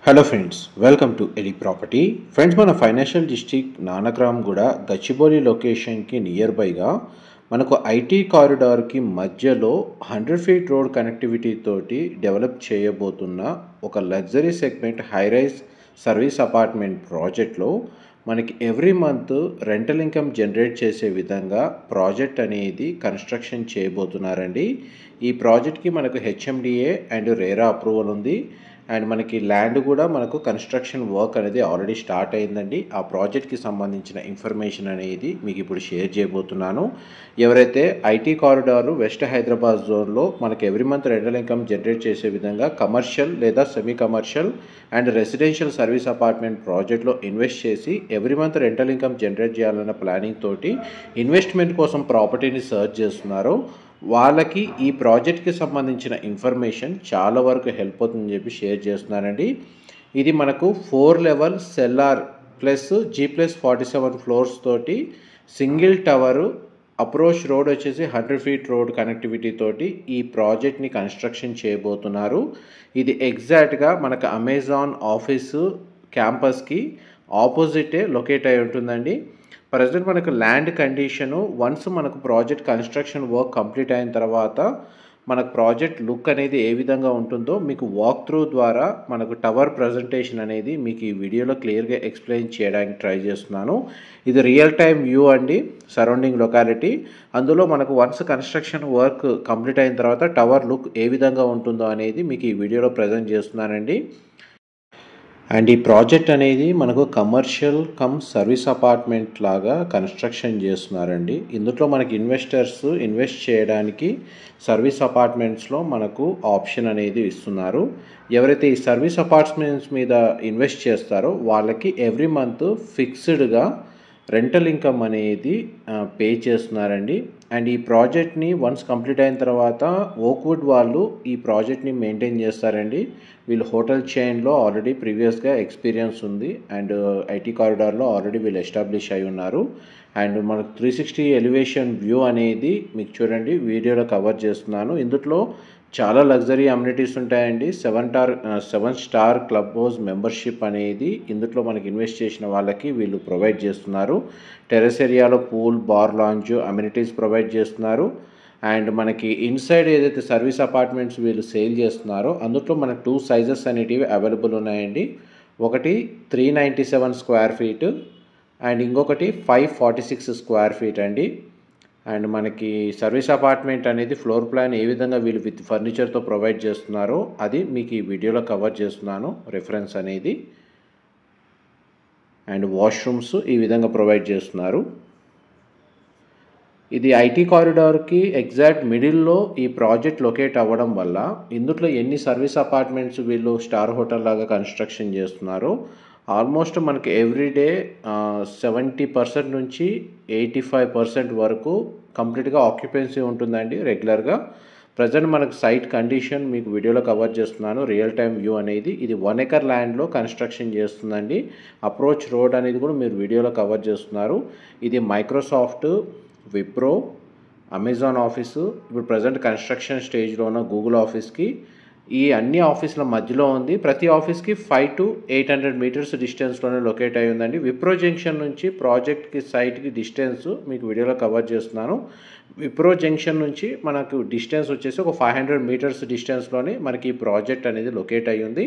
Hello friends, welcome to Eli property. Friends, మన financial district Nanakram కూడా గచ్చిబౌలి లొకేషన్కి నియర్ బైగా మనకు ఐటీ కారిడార్కి మధ్యలో 100 ఫీట్ రోడ్ కనెక్టివిటీ తోటి డెవలప్ చేయబోతున్న ఒక luxury segment high-rise service apartment ప్రాజెక్ట్లో మనకి every month rental income generate చేసే విధంగా ప్రాజెక్ట్ అనేది కన్స్ట్రక్షన్ చేయబోతున్నారండి. ఈ ప్రాజెక్ట్కి మనకు హెచ్ఎండిఏ అండ్ రేరా అప్రూవల్ ఉంది. అండ్ మనకి ల్యాండ్ కూడా మనకు కన్స్ట్రక్షన్ వర్క్ అనేది ఆల్రెడీ స్టార్ట్ అయిందండి. ఆ ప్రాజెక్ట్కి సంబంధించిన ఇన్ఫర్మేషన్ అనేది మీకు ఇప్పుడు షేర్ చేయబోతున్నాను. ఎవరైతే ఐటీ కారిడార్ వెస్ట్ హైదరాబాద్ జోన్లో మనకి every month rental income generate చేసే విధంగా కమర్షియల్ లేదా semi commercial and residential service apartment ప్రాజెక్ట్లో ఇన్వెస్ట్ చేసి every month rental income generate చేయాలన్న ప్లానింగ్ తోటి ఇన్వెస్ట్మెంట్ కోసం ప్రాపర్టీని సర్చ్ చేస్తున్నారు, వాళ్ళకి ఈ ప్రాజెక్ట్కి సంబంధించిన ఇన్ఫర్మేషన్ చాలా వరకు హెల్ప్ అవుతుందని చెప్పి షేర్ చేస్తున్నానండి. ఇది మనకు 4 level cellar plus G+47 floors తోటి సింగిల్ టవరు అప్రోచ్ రోడ్ వచ్చేసి 100 ఫీట్ రోడ్ కనెక్టివిటీ తోటి ఈ ప్రాజెక్ట్ని కన్స్ట్రక్షన్ చేయబోతున్నారు. ఇది ఎగ్జాక్ట్గా మనకు అమెజాన్ ఆఫీసు క్యాంపస్కి ఆపోజిటే లొకేట్ అయి ఉంటుందండి. ప్రజెంట్ మనకు ల్యాండ్ కండిషను వన్స్ మనకు ప్రాజెక్ట్ కన్స్ట్రక్షన్ వర్క్ కంప్లీట్ అయిన తర్వాత మనకు ప్రాజెక్ట్ లుక్ అనేది ఏ విధంగా ఉంటుందో మీకు వాక్ త్రూ ద్వారా మనకు టవర్ ప్రజెంటేషన్ అనేది మీకు ఈ వీడియోలో క్లియర్గా ఎక్స్ప్లెయిన్ చేయడానికి ట్రై చేస్తున్నాను. ఇది రియల్ టైం వ్యూ అండి, సరౌండింగ్ లొకాలిటీ. అందులో మనకు వన్స్ కన్స్ట్రక్షన్ వర్క్ కంప్లీట్ అయిన తర్వాత టవర్ లుక్ ఏ విధంగా ఉంటుందో అనేది మీకు ఈ వీడియోలో ప్రజెంట్ చేస్తున్నానండి. అండ్ ఈ ప్రాజెక్ట్ అనేది మనకు కమర్షియల్ కమ్ సర్వీస్ అపార్ట్మెంట్ లాగా కన్స్ట్రక్షన్ చేస్తున్నారండి. ఇందులో మనకి ఇన్వెస్టర్స్ ఇన్వెస్ట్ చేయడానికి సర్వీస్ అపార్ట్మెంట్స్లో మనకు ఆప్షన్ అనేది ఇస్తున్నారు. ఎవరైతే ఈ సర్వీస్ అపార్ట్మెంట్స్ మీద ఇన్వెస్ట్ చేస్తారో వాళ్ళకి ఎవ్రీ మంత్ ఫిక్స్డ్గా రెంటల్ ఇన్కమ్ అనేది పే చేస్తున్నారండి. అండ్ ఈ ప్రాజెక్ట్ని వన్స్ కంప్లీట్ అయిన తర్వాత ఓక్వుడ్ వాళ్ళు ఈ ప్రాజెక్ట్ని మెయింటైన్ చేస్తారండి. వీళ్ళు హోటల్ చైన్లో ఆల్రెడీ ప్రీవియస్గా ఎక్స్పీరియన్స్ ఉంది అండ్ ఐటీ కారిడార్లో ఆల్రెడీ వీళ్ళు ఎస్టాబ్లిష్ అయి ఉన్నారు. అండ్ మనకు 360 ఎలివేషన్ వ్యూ అనేది మీకు చూడండి వీడియోలో కవర్ చేస్తున్నాను. ఇందులో చాలా లగ్జరీ అమ్యూనిటీస్ ఉంటాయండి. 7 స్టార్ క్లబ్ హౌస్ మెంబర్షిప్ అనేది ఇందులో మనకి ఇన్వెస్ట్ చేసిన వాళ్ళకి వీళ్ళు ప్రొవైడ్ చేస్తున్నారు. టెరెస్ ఏరియాలో pool, bar lounge amenities provide చేస్తున్నారు. అండ్ మనకి ఇన్సైడ్ ఏదైతే సర్వీస్ అపార్ట్మెంట్స్ వీళ్ళు సేల్ చేస్తున్నారో అందులో మనకు 2 సైజెస్ అనేటివి అవైలబుల్ ఉన్నాయండి. ఒకటి 397 స్క్వేర్ ఫీట్ అండ్ ఇంకొకటి 546 స్క్వేర్ ఫీట్ అండి. అండ్ మనకి సర్వీస్ అపార్ట్మెంట్ అనేది ఫ్లోర్ ప్లాన్ ఏ విధంగా వీళ్ళు విత్ ఫర్నిచర్తో ప్రొవైడ్ చేస్తున్నారో అది మీకు ఈ వీడియోలో కవర్ చేస్తున్నాను రెఫరెన్స్ అనేది. అండ్ వాష్రూమ్స్ ఈ విధంగా ప్రొవైడ్ చేస్తున్నారు. ఇది ఐటీ కారిడార్కి ఎగ్జాక్ట్ మిడిల్లో ఈ ప్రాజెక్ట్ లొకేట్ అవ్వడం వల్ల ఇందులో ఎన్ని సర్వీస్ అపార్ట్మెంట్స్ వీళ్ళు స్టార్ హోటల్ లాగా కన్స్ట్రక్షన్ చేస్తున్నారో ఆల్మోస్ట్ మనకి ఎవ్రీడే 70% నుంచి 85% వరకు కంప్లీట్గా ఆక్యుపెన్సీ ఉంటుందండి రెగ్యులర్గా. ప్రజెంట్ మనకు సైట్ కండిషన్ మీకు వీడియోలో కవర్ చేస్తున్నాను, రియల్ టైం వ్యూ అనేది. ఇది 1 ఎకర్ ల్యాండ్లో కన్స్ట్రక్షన్ చేస్తుందండి. అప్రోచ్ రోడ్ అనేది కూడా మీరు వీడియోలో కవర్ చేస్తున్నారు. ఇది మైక్రోసాఫ్ట్, విప్రో, అమెజాన్ ఆఫీసు, ఇప్పుడు ప్రజెంట్ కన్స్ట్రక్షన్ స్టేజ్లో ఉన్న గూగుల్ ఆఫీస్కి ఈ అన్ని ఆఫీసుల మధ్యలో ఉంది. ప్రతి ఆఫీస్కి 500 to 800 మీటర్స్ డిస్టెన్స్లోనే లొకేట్ అయి ఉందండి. విప్రో జంక్షన్ నుంచి ప్రాజెక్ట్కి సైట్కి డిస్టెన్స్ మీకు వీడియోలో కవర్ చేస్తున్నాను. విప్రో జంక్షన్ నుంచి మనకు డిస్టెన్స్ వచ్చేసి ఒక 500 మీటర్స్ డిస్టెన్స్లోనే మనకి ఈ ప్రాజెక్ట్ అనేది లొకేట్ అయి ఉంది.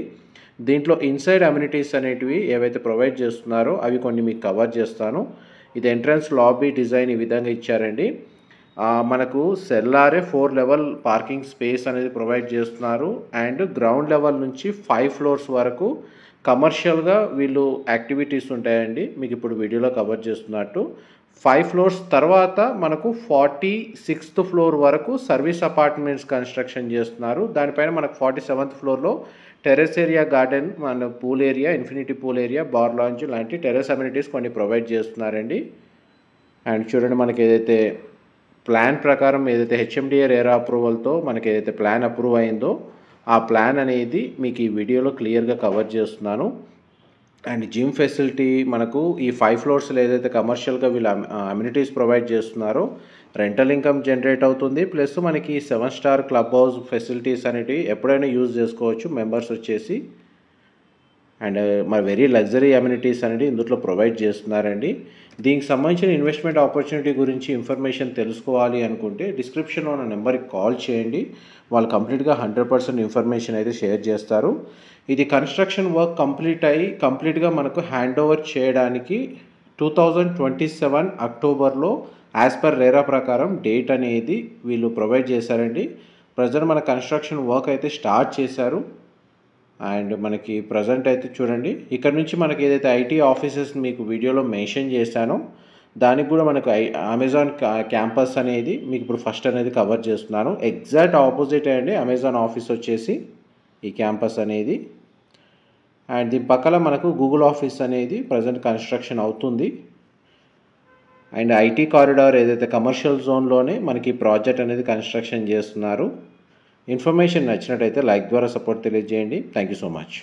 దీంట్లో ఇన్సైడ్ అమ్యూనిటీస్ అనేటివి ఏవైతే ప్రొవైడ్ చేస్తున్నారో అవి కొన్ని మీకు కవర్ చేస్తాను. ఇది ఎంట్రన్స్ లాబీ డిజైన్ ఈ విధంగా ఇచ్చారండి. మనకు సెల్లారే 4 లెవెల్ పార్కింగ్ స్పేస్ అనేది ప్రొవైడ్ చేస్తున్నారు. అండ్ గ్రౌండ్ లెవెల్ నుంచి 5 ఫ్లోర్స్ వరకు కమర్షియల్గా వీళ్ళు యాక్టివిటీస్ ఉంటాయండి. మీకు ఇప్పుడు వీడియోలో కవర్ చేస్తున్నట్టు 5 ఫ్లోర్స్ తర్వాత మనకు 46th ఫ్లోర్ వరకు సర్వీస్ అపార్ట్మెంట్స్ కన్స్ట్రక్షన్ చేస్తున్నారు. దానిపైన మనకు 47th ఫ్లోర్లో టెరెస్ ఏరియా, గార్డెన్, మన pool area, infinity pool area, bar lounge లాంటి టెరెస్ అమ్యూనిటీస్ కొన్ని ప్రొవైడ్ చేస్తున్నారండి. అండ్ చూడండి మనకి ఏదైతే ప్లాన్ ప్రకారం ఏదైతే హెచ్ఎండిఏ రేరా అప్రూవల్తో మనకి ఏదైతే ప్లాన్ అప్రూవ్ అయిందో ఆ ప్లాన్ అనేది మీకు ఈ వీడియోలో క్లియర్గా కవర్ చేస్తున్నాను. అండ్ జిమ్ ఫెసిలిటీ మనకు ఈ 5 ఫ్లోర్స్లో ఏదైతే కమర్షియల్గా వీళ్ళు అమ్యూనిటీస్ ప్రొవైడ్ చేస్తున్నారో రెంటల్ ఇన్కమ్ జనరేట్ అవుతుంది. ప్లస్ మనకి 7 స్టార్ క్లబ్ హౌస్ ఫెసిలిటీస్ అనేటివి ఎప్పుడైనా యూజ్ చేసుకోవచ్చు మెంబర్స్ వచ్చేసి. అండ్ మరి వెరీ లగ్జరీ అమ్యూనిటీస్ అనేది ఇందులో ప్రొవైడ్ చేస్తున్నారండి. దీనికి సంబంధించిన ఇన్వెస్ట్మెంట్ ఆపర్చునిటీ గురించి ఇన్ఫర్మేషన్ తెలుసుకోవాలి అనుకుంటే డిస్క్రిప్షన్లో ఉన్న నెంబర్కి కాల్ చేయండి. వాళ్ళు కంప్లీట్గా 100% ఇన్ఫర్మేషన్ అయితే షేర్ చేస్తారు. ఇది కన్స్ట్రక్షన్ వర్క్ కంప్లీట్గా మనకు హ్యాండ్ ఓవర్ చేయడానికి 2027 అక్టోబర్లో యాజ్ పర్ రేరా ప్రకారం డేట్ అనేది వీళ్ళు ప్రొవైడ్ చేశారండి. ప్రజెంట్ మన కన్స్ట్రక్షన్ వర్క్ అయితే స్టార్ట్ చేశారు. అండ్ మనకి ప్రజెంట్ అయితే చూడండి, ఇక్కడ నుంచి మనకి ఏదైతే ఐటీ ఆఫీసెస్ మీకు వీడియోలో మెన్షన్ చేశానో దానికి కూడా మనకు అమెజాన్ క్యాంపస్ అనేది మీకు ఇప్పుడు ఫస్ట్ అనేది కవర్ చేస్తున్నాను. ఎగ్జాక్ట్ ఆపోజిట్ అండి అమెజాన్ ఆఫీస్ వచ్చేసి ఈ క్యాంపస్ అనేది. అండ్ దీని పక్కన మనకు గూగుల్ ఆఫీస్ అనేది ప్రజెంట్ కన్స్ట్రక్షన్ అవుతుంది. అండ్ ఐటీ కారిడార్ ఏదైతే కమర్షియల్ జోన్లోనే మనకి ప్రాజెక్ట్ అనేది కన్స్ట్రక్షన్ చేస్తున్నారు. ఇన్ఫర్మేషన్ నచ్చినట్టయితే లైక్ ద్వారా సపోర్ట్ తెలియజేయండి. Thank you so much.